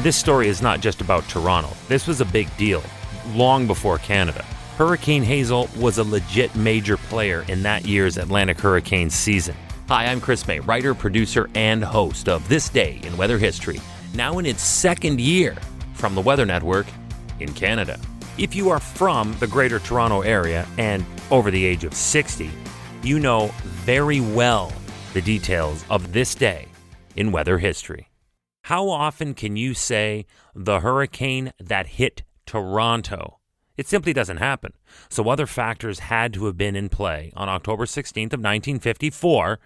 This story is not just about Toronto. This was a big deal, long before Canada. Hurricane Hazel was a legit major player in that year's Atlantic hurricane season. Hi, I'm Chris May, writer, producer, and host of This Day in Weather History, now in its second year from the Weather Network in Canada. If you are from the Greater Toronto Area and over the age of 60, you know very well the details of this day in weather history. How often can you say the hurricane that hit Toronto? It simply doesn't happen. So other factors had to have been in play on October 16th of 1954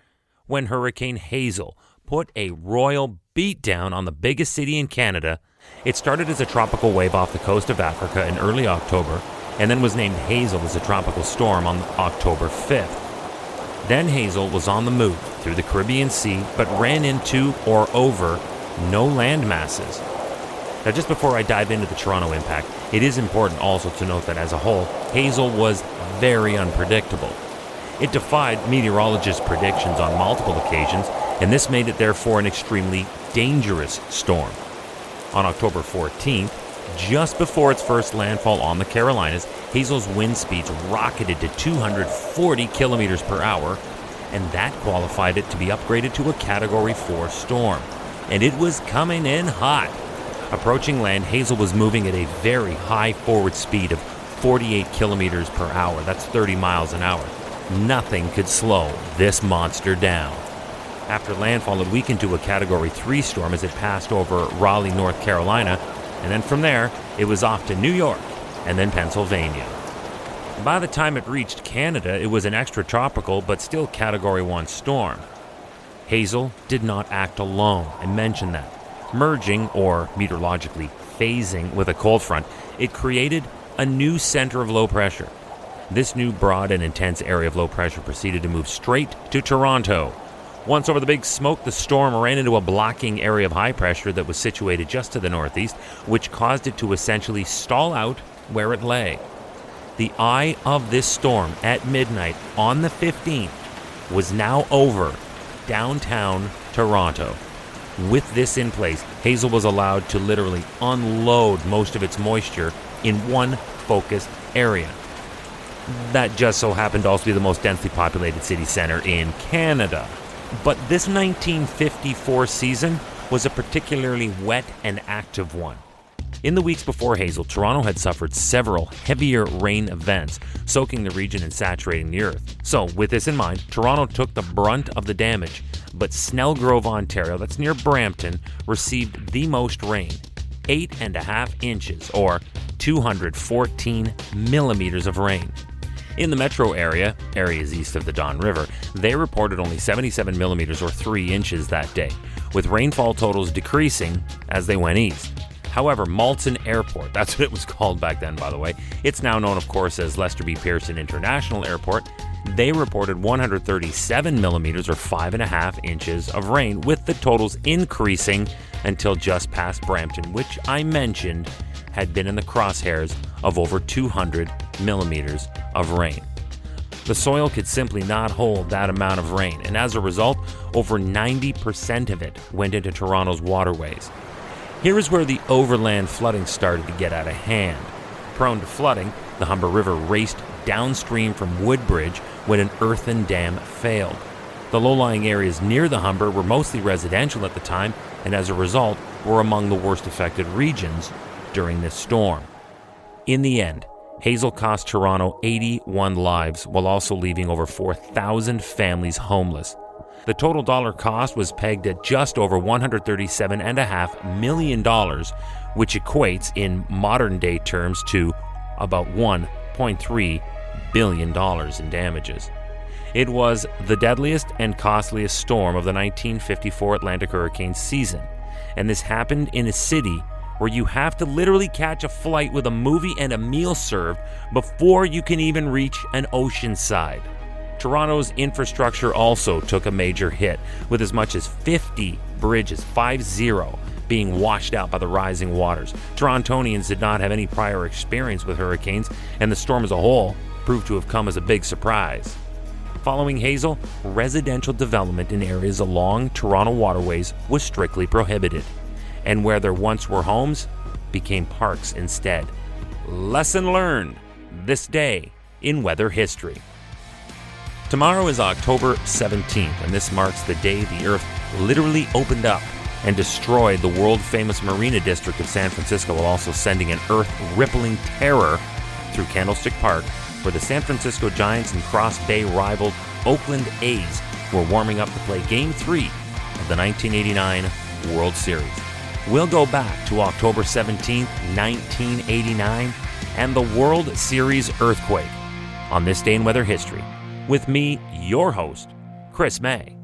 when Hurricane Hazel put a royal beatdown on the biggest city in Canada. It started as a tropical wave off the coast of Africa in early October and then was named Hazel as a tropical storm on October 5th. Then Hazel was on the move through the Caribbean Sea but ran into or over no land masses. Now, just before I dive into the Toronto impact, it is important also to note that as a whole, Hazel was very unpredictable. It defied meteorologists' predictions on multiple occasions, and this made it therefore an extremely dangerous storm. On October 14th, just before its first landfall on the Carolinas, Hazel's wind speeds rocketed to 240 kilometers per hour, and that qualified it to be upgraded to a Category 4 storm. And it was coming in hot. Approaching land, Hazel was moving at a very high forward speed of 48 kilometers per hour. That's 30 miles an hour. Nothing could slow this monster down. After landfall, it weakened to a Category 3 storm as it passed over Raleigh, North Carolina, and then from there, it was off to New York and then Pennsylvania. By the time it reached Canada, it was an extratropical but still Category 1 storm. Hazel did not act alone, I mentioned that. Merging, or meteorologically phasing, with a cold front, it created a new center of low pressure. This new broad and intense area of low pressure proceeded to move straight to Toronto. Once over the Big Smoke, the storm ran into a blocking area of high pressure that was situated just to the northeast, which caused it to essentially stall out where it lay. The eye of this storm at midnight on the 15th was now over downtown Toronto. With this in place, Hazel was allowed to literally unload most of its moisture in one focused area. That just so happened to also be the most densely populated city center in Canada. But this 1954 season was a particularly wet and active one. In the weeks before Hazel, Toronto had suffered several heavier rain events, soaking the region and saturating the earth. So, with this in mind, Toronto took the brunt of the damage, but Snellgrove, Ontario, that's near Brampton, received the most rain, 8.5 inches, or 214 millimeters of rain. In the metro area, areas east of the Don River, they reported only 77 millimeters or 3 inches that day, with rainfall totals decreasing as they went east. However, Malton Airport, that's what it was called back then, by the way, it's now known, of course, as Lester B. Pearson International Airport, they reported 137 millimeters or 5.5 inches of rain, with the totals increasing until just past Brampton, which I mentioned had been in the crosshairs of over 200 millimeters of rain. The soil could simply not hold that amount of rain, and as a result, over 90% of it went into Toronto's waterways. Here is where the overland flooding started to get out of hand. Prone to flooding, the Humber River raced downstream from Woodbridge when an earthen dam failed. The low-lying areas near the Humber were mostly residential at the time, and as a result, were among the worst affected regions during this storm. In the end, Hazel cost Toronto 81 lives while also leaving over 4,000 families homeless. The total dollar cost was pegged at just over $137.5 million, which equates in modern day terms to about $1.3 billion in damages. It was the deadliest and costliest storm of the 1954 Atlantic hurricane season, and this happened in a city where you have to literally catch a flight with a movie and a meal served before you can even reach an ocean side. Toronto's infrastructure also took a major hit, with as much as 50 bridges, 50, being washed out by the rising waters. Torontonians did not have any prior experience with hurricanes, and the storm as a whole proved to have come as a big surprise. Following Hazel, residential development in areas along Toronto waterways was strictly prohibited. and where there once were homes became parks instead. Lesson learned this day in weather history. Tomorrow is October 17th, and this marks the day the Earth literally opened up and destroyed the world-famous Marina District of San Francisco, while also sending an earth-rippling terror through Candlestick Park, where the San Francisco Giants and Cross Bay rival Oakland A's were warming up to play Game 3 of the 1989 World Series. We'll go back to October 17th, 1989, and the World Series earthquake on this day in weather history with me, your host, Chris May.